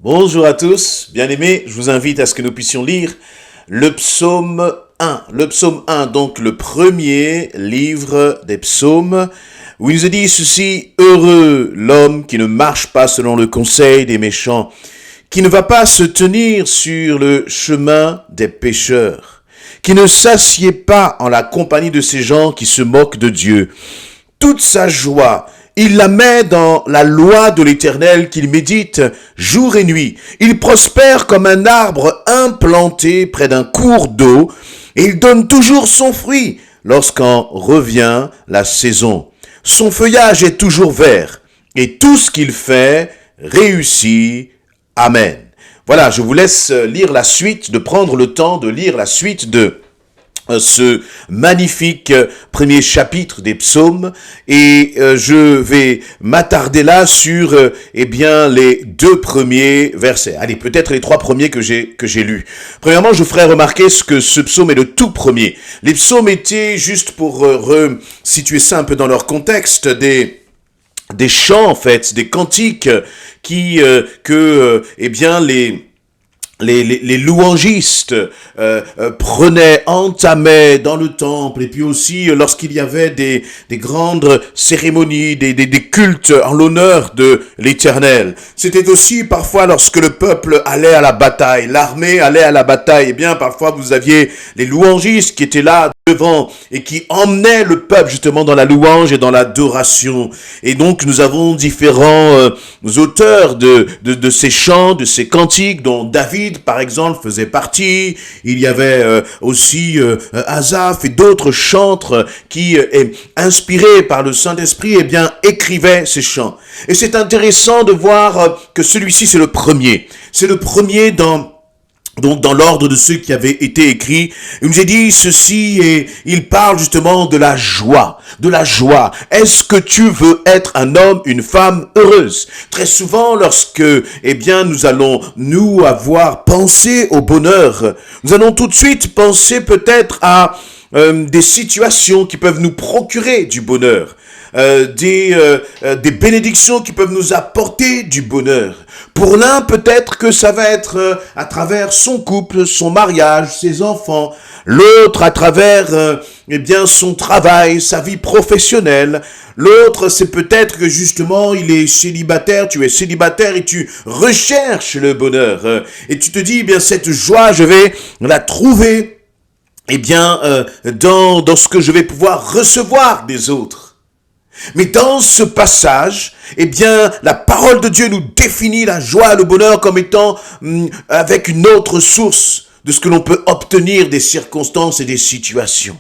Bonjour à tous, bien-aimés, je vous invite à ce que nous puissions lire le psaume 1. Le psaume 1, donc le premier livre des psaumes, où il nous est dit ceci: heureux l'homme qui ne marche pas selon le conseil des méchants, qui ne va pas se tenir sur le chemin des pécheurs, qui ne s'assied pas en la compagnie de ces gens qui se moquent de Dieu. Toute sa joie, il la met dans la loi de l'Éternel qu'il médite jour et nuit. Il prospère comme un arbre implanté près d'un cours d'eau et il donne toujours son fruit lorsqu'en revient la saison. Son feuillage est toujours vert et tout ce qu'il fait réussit. Amen. Voilà, je vous laisse lire la suite, de prendre le temps de lire la suite de ce magnifique premier chapitre des psaumes et je vais m'attarder là sur les deux premiers versets. Allez, peut-être les trois premiers que j'ai lus. Premièrement, je vous ferai remarquer que ce psaume est le tout premier. Les psaumes étaient, juste pour resituer ça un peu dans leur contexte, des chants en fait, des cantiques les louangistes entamaient dans le temple, et puis aussi lorsqu'il y avait des grandes cérémonies, des cultes en l'honneur de l'Éternel. C'était aussi parfois lorsque le peuple allait à la bataille, l'armée allait à la bataille, parfois vous aviez les louangistes qui étaient là devant et qui emmenaient le peuple justement dans la louange et dans l'adoration. Et donc nous avons différents auteurs de ces chants, de ces cantiques, dont David par exemple faisait partie. Il y avait aussi Asaph et d'autres chantres qui, inspirés par le Saint-Esprit, écrivaient ces chants. Et c'est intéressant de voir que celui-ci c'est le premier. C'est le premier dans l'ordre de ceux qui avaient été écrits. Il nous a dit ceci et il parle justement de la joie. De la joie. Est-ce que tu veux être un homme, une femme heureuse? Très souvent, lorsque, nous allons, avoir pensé au bonheur, nous allons tout de suite penser peut-être à des situations qui peuvent nous procurer du bonheur. Des bénédictions qui peuvent nous apporter du bonheur. Pour l'un, peut-être que ça va être à travers son couple, son mariage, ses enfants. L'autre, à travers son travail, sa vie professionnelle. L'autre, c'est peut-être que justement, il est célibataire, tu es célibataire et tu recherches le bonheur. Et tu te dis, cette joie, je vais la trouver dans ce que je vais pouvoir recevoir des autres. Mais dans ce passage, la parole de Dieu nous définit la joie et le bonheur comme étant avec une autre source de ce que l'on peut obtenir des circonstances et des situations.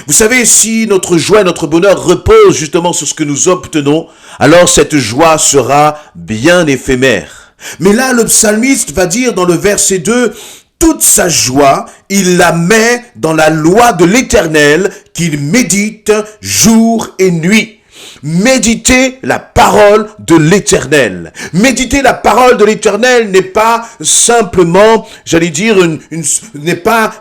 Vous savez, si notre joie et notre bonheur reposent justement sur ce que nous obtenons, alors cette joie sera bien éphémère. Mais là, le psalmiste va dire dans le verset 2, toute sa joie, il la met dans la loi de l'Éternel qu'il médite jour et nuit. Méditer la parole de l'Éternel. Méditer la parole de l'Éternel n'est pas simplement,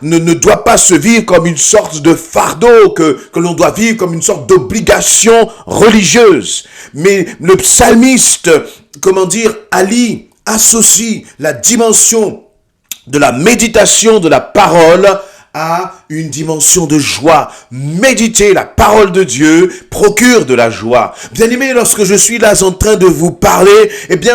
ne doit pas se vivre comme une sorte de fardeau que l'on doit vivre comme une sorte d'obligation religieuse. Mais le psalmiste, associe la dimension de la méditation de la parole à une dimension de joie. Méditer la parole de Dieu procure de la joie. Bien-aimés, lorsque je suis là en train de vous parler,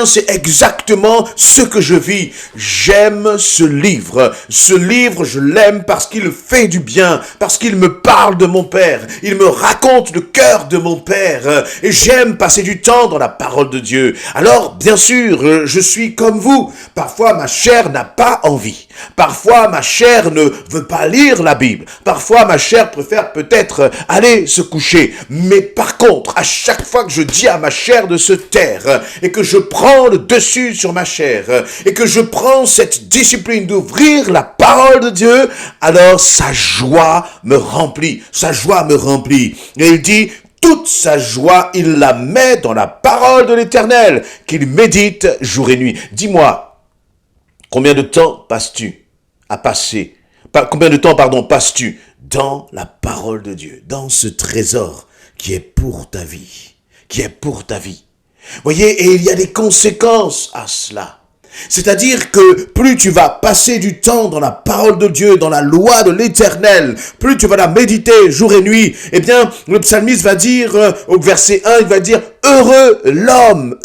c'est exactement ce que je vis. J'aime ce livre. Ce livre, je l'aime parce qu'il fait du bien, parce qu'il me parle de mon Père. Il me raconte le cœur de mon Père. Et j'aime passer du temps dans la parole de Dieu. Alors, bien sûr, je suis comme vous. Parfois, ma chair n'a pas envie. Parfois, ma chair ne veut pas lire la Bible. Parfois, ma chair préfère peut-être aller se coucher. Mais par contre, à chaque fois que je dis à ma chair de se taire et que je prends le dessus sur ma chair et que je prends cette discipline d'ouvrir la parole de Dieu, alors sa joie me remplit. Sa joie me remplit. Et il dit, toute sa joie, il la met dans la parole de l'Éternel qu'il médite jour et nuit. Dis-moi, combien de temps passes-tu dans la parole de Dieu, dans ce trésor qui est pour ta vie, Voyez, et il y a des conséquences à cela. C'est-à-dire que plus tu vas passer du temps dans la parole de Dieu, dans la loi de l'Éternel, plus tu vas la méditer jour et nuit, eh bien, le psalmiste va dire, au verset 1, il va dire, heureux l'homme,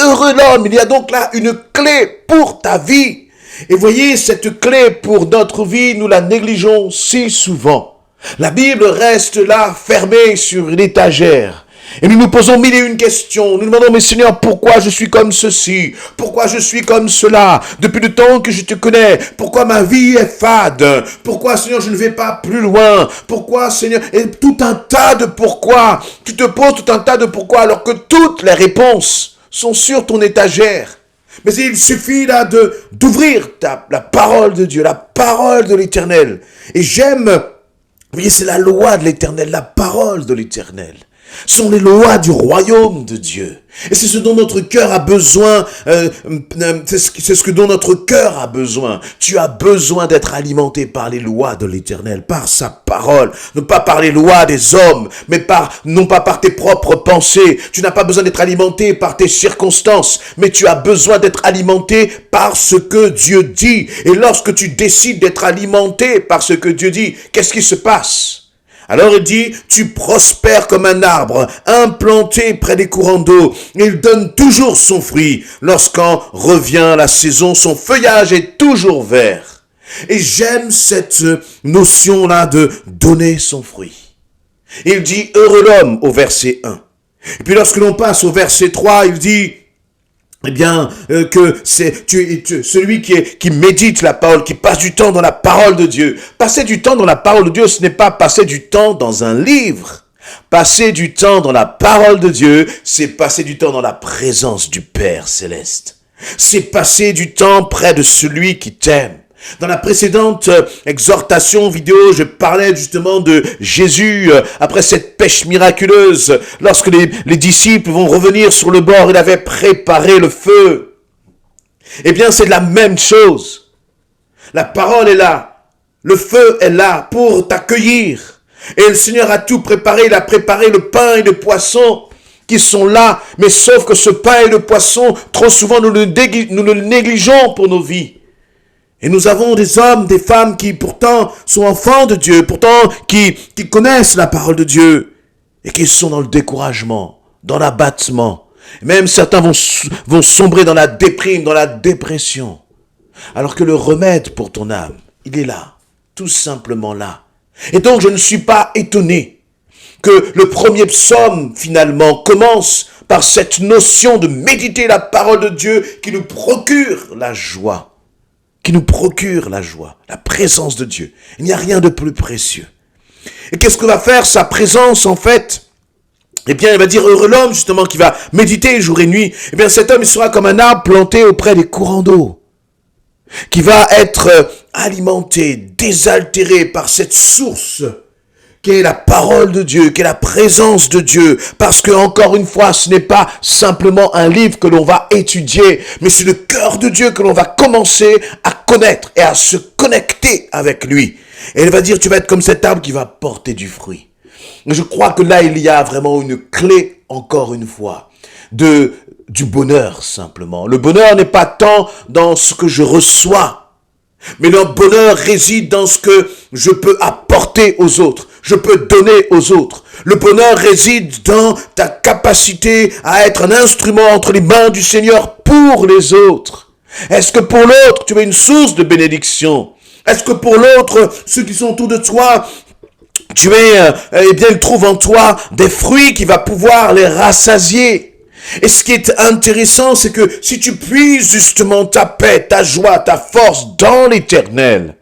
il y a donc là une clé pour ta vie. Et voyez, cette clé pour notre vie, nous la négligeons si souvent. La Bible reste là, fermée sur une étagère. Et nous nous posons mille et une questions. Nous demandons, mais Seigneur, pourquoi je suis comme ceci? Pourquoi je suis comme cela? Depuis le temps que je te connais, pourquoi ma vie est fade? Pourquoi, Seigneur, je ne vais pas plus loin? Pourquoi, Seigneur? Et tout un tas de pourquoi. Tu te poses tout un tas de pourquoi, alors que toutes les réponses sont sur ton étagère. Mais il suffit là d'ouvrir la parole de Dieu, la parole de l'Éternel. Et j'aime, vous voyez, c'est la loi de l'Éternel, la parole de l'Éternel. Sont les lois du royaume de Dieu. Et c'est ce dont notre cœur a besoin, c'est ce dont notre cœur a besoin. Tu as besoin d'être alimenté par les lois de l'Éternel, par sa parole, non pas par les lois des hommes, mais non pas par tes propres pensées. Tu n'as pas besoin d'être alimenté par tes circonstances, mais tu as besoin d'être alimenté par ce que Dieu dit. Et lorsque tu décides d'être alimenté par ce que Dieu dit, qu'est-ce qui se passe? Alors il dit, tu prospères comme un arbre, implanté près des courants d'eau. Il donne toujours son fruit. Lorsqu'en revient la saison, son feuillage est toujours vert. Et j'aime cette notion-là de donner son fruit. Il dit, heureux l'homme au verset 1. Et puis lorsque l'on passe au verset 3, il dit, eh bien, que c'est celui qui médite la parole, qui passe du temps dans la parole de Dieu. Passer du temps dans la parole de Dieu, ce n'est pas passer du temps dans un livre. Passer du temps dans la parole de Dieu, c'est passer du temps dans la présence du Père céleste. C'est passer du temps près de celui qui t'aime. Dans la précédente exhortation vidéo, je parlais justement de Jésus après cette pêche miraculeuse. Lorsque les disciples vont revenir sur le bord, il avait préparé le feu. Eh bien, c'est la même chose. La parole est là. Le feu est là pour t'accueillir. Et le Seigneur a tout préparé. Il a préparé le pain et le poisson qui sont là. Mais sauf que ce pain et le poisson, trop souvent, nous le négligeons pour nos vies. Et nous avons des hommes, des femmes qui pourtant sont enfants de Dieu, pourtant qui connaissent la parole de Dieu et qui sont dans le découragement, dans l'abattement. Même certains vont sombrer dans la déprime, dans la dépression. Alors que le remède pour ton âme, il est là, tout simplement là. Et donc je ne suis pas étonné que le premier psaume finalement commence par cette notion de méditer la parole de Dieu qui nous procure la joie. Qui nous procure la joie, la présence de Dieu. Il n'y a rien de plus précieux. Et qu'est-ce que va faire sa présence en fait? Eh bien, il va dire heureux l'homme justement qui va méditer jour et nuit. Eh bien, cet homme il sera comme un arbre planté auprès des courants d'eau, qui va être alimenté, désaltéré par cette source qui est la parole de Dieu, qui est la présence de Dieu. Parce que, encore une fois, ce n'est pas simplement un livre que l'on va étudier, mais c'est le cœur de Dieu que l'on va commencer à connaître et à se connecter avec lui. Et il va dire, tu vas être comme cet arbre qui va porter du fruit. Et je crois que là, il y a vraiment une clé, encore une fois, du bonheur, simplement. Le bonheur n'est pas tant dans ce que je reçois, mais le bonheur réside dans ce que je peux apporter aux autres. Je peux donner aux autres. Le bonheur réside dans ta capacité à être un instrument entre les mains du Seigneur pour les autres. Est-ce que pour l'autre, tu es une source de bénédiction? Est-ce que pour l'autre, ceux qui sont autour de toi, tu es, eh bien, ils trouvent en toi des fruits qui va pouvoir les rassasier? Et ce qui est intéressant, c'est que si tu puises justement ta paix, ta joie, ta force dans l'Éternel,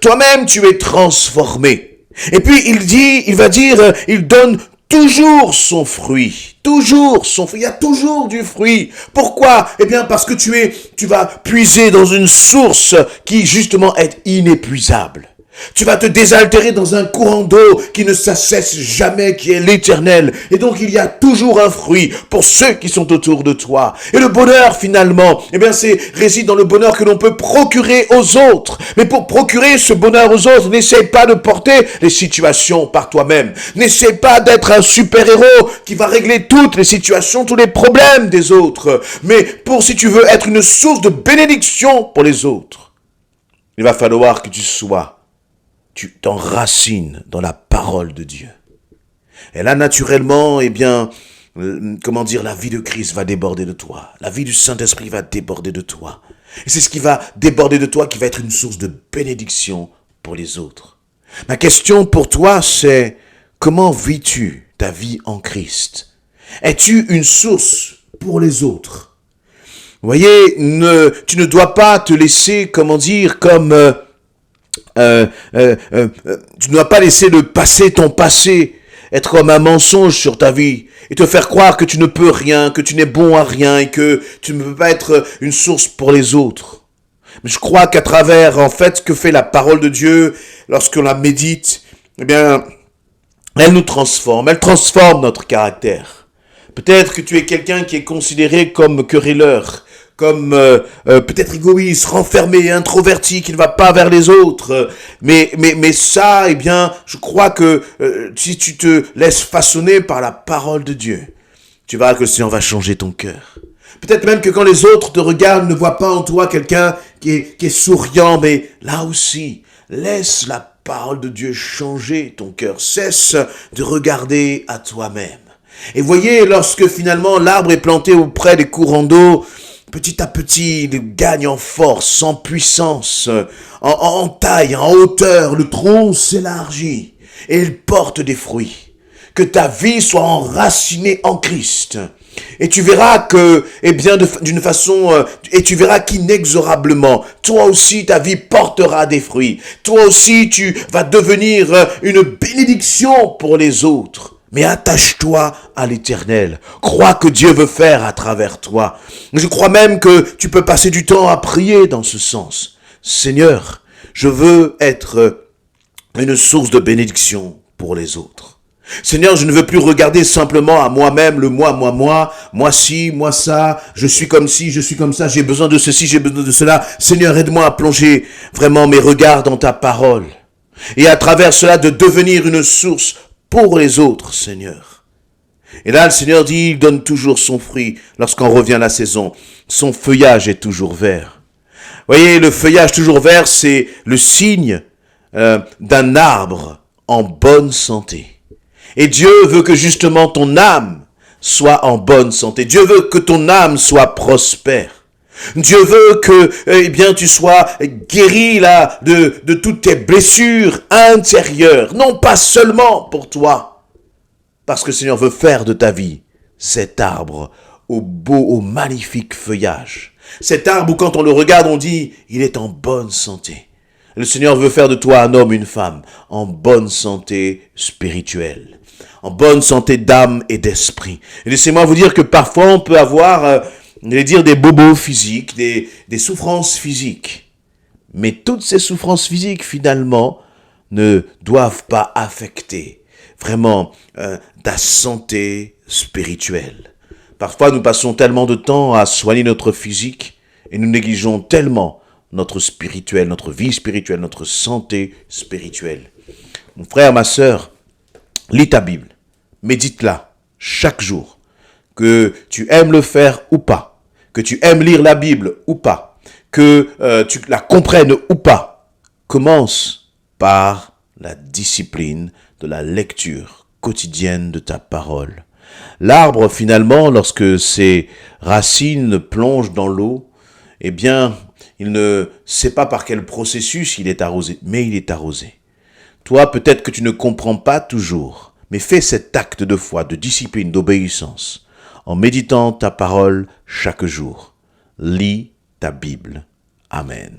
toi-même tu es transformé. Et puis il va dire, il donne toujours son fruit. Toujours son fruit. Il y a toujours du fruit. Pourquoi? Eh bien parce que tu vas puiser dans une source qui justement est inépuisable. Tu vas te désaltérer dans un courant d'eau qui ne s'assèche jamais, qui est l'Éternel. Et donc il y a toujours un fruit pour ceux qui sont autour de toi. Et le bonheur finalement, eh bien réside dans le bonheur que l'on peut procurer aux autres. Mais pour procurer ce bonheur aux autres, n'essaie pas de porter les situations par toi-même. N'essaie pas d'être un super-héros qui va régler toutes les situations, tous les problèmes des autres. Mais si tu veux être une source de bénédiction pour les autres, il va falloir que tu t'enracines dans la parole de Dieu. Et là, naturellement, eh bien, la vie de Christ va déborder de toi. La vie du Saint-Esprit va déborder de toi. Et c'est ce qui va déborder de toi qui va être une source de bénédiction pour les autres. Ma question pour toi, c'est comment vis-tu ta vie en Christ? Es-tu une source pour les autres? Vous voyez, tu ne dois pas te laisser, tu ne dois pas laisser ton passé, être comme un mensonge sur ta vie et te faire croire que tu ne peux rien, que tu n'es bon à rien et que tu ne peux pas être une source pour les autres. Mais je crois qu'à travers, en fait, ce que fait la parole de Dieu, lorsqu'on la médite, eh bien, elle nous transforme, elle transforme notre caractère. Peut-être que tu es quelqu'un qui est considéré comme querelleur, comme peut-être égoïste, renfermé, introverti, qui ne va pas vers les autres. Mais ça, eh bien, je crois que si tu te laisses façonner par la parole de Dieu, tu verras que le Seigneur va changer ton cœur. Peut-être même que quand les autres te regardent, ne voient pas en toi quelqu'un qui est souriant, mais là aussi, laisse la parole de Dieu changer ton cœur. Cesse de regarder à toi-même. Et voyez, lorsque finalement l'arbre est planté auprès des courants d'eau, petit à petit, il gagne en force, en puissance, en taille, en hauteur. Le tronc s'élargit et il porte des fruits. Que ta vie soit enracinée en Christ. Et tu verras que, eh bien, d'une façon, et tu verras qu'inexorablement, toi aussi, ta vie portera des fruits. Toi aussi, tu vas devenir une bénédiction pour les autres. Mais attache-toi à l'Éternel. Crois que Dieu veut faire à travers toi. Je crois même que tu peux passer du temps à prier dans ce sens. Seigneur, je veux être une source de bénédiction pour les autres. Seigneur, je ne veux plus regarder simplement à moi-même, le moi ci, moi ça, je suis comme ci, je suis comme ça, j'ai besoin de ceci, j'ai besoin de cela. Seigneur, aide-moi à plonger vraiment mes regards dans ta parole. Et à travers cela, de devenir une source pour les autres, Seigneur. Et là, le Seigneur dit, il donne toujours son fruit lorsqu'on revient à la saison. Son feuillage est toujours vert. Vous voyez, le feuillage toujours vert, c'est le signe d'un arbre en bonne santé. Et Dieu veut que justement ton âme soit en bonne santé. Dieu veut que ton âme soit prospère. Dieu veut que, eh bien, tu sois guéri là de toutes tes blessures intérieures, non pas seulement pour toi, parce que le Seigneur veut faire de ta vie cet arbre au beau, au magnifique feuillage. Cet arbre où quand on le regarde, on dit, il est en bonne santé. Le Seigneur veut faire de toi un homme, une femme, en bonne santé spirituelle, en bonne santé d'âme et d'esprit. Et laissez-moi vous dire que parfois on peut avoir des bobos physiques, des souffrances physiques. Mais toutes ces souffrances physiques, finalement, ne doivent pas affecter vraiment ta santé spirituelle. Parfois, nous passons tellement de temps à soigner notre physique et nous négligeons tellement notre spirituel, notre vie spirituelle, notre santé spirituelle. Mon frère, ma sœur, lis ta Bible, médite-la chaque jour. Que tu aimes le faire ou pas, que tu aimes lire la Bible ou pas, que tu la comprennes ou pas, commence par la discipline de la lecture quotidienne de ta parole. L'arbre, finalement, lorsque ses racines plongent dans l'eau, eh bien, il ne sait pas par quel processus il est arrosé, mais il est arrosé. Toi, peut-être que tu ne comprends pas toujours, mais fais cet acte de foi, de discipline, d'obéissance, en méditant ta parole chaque jour. Lis ta Bible. Amen.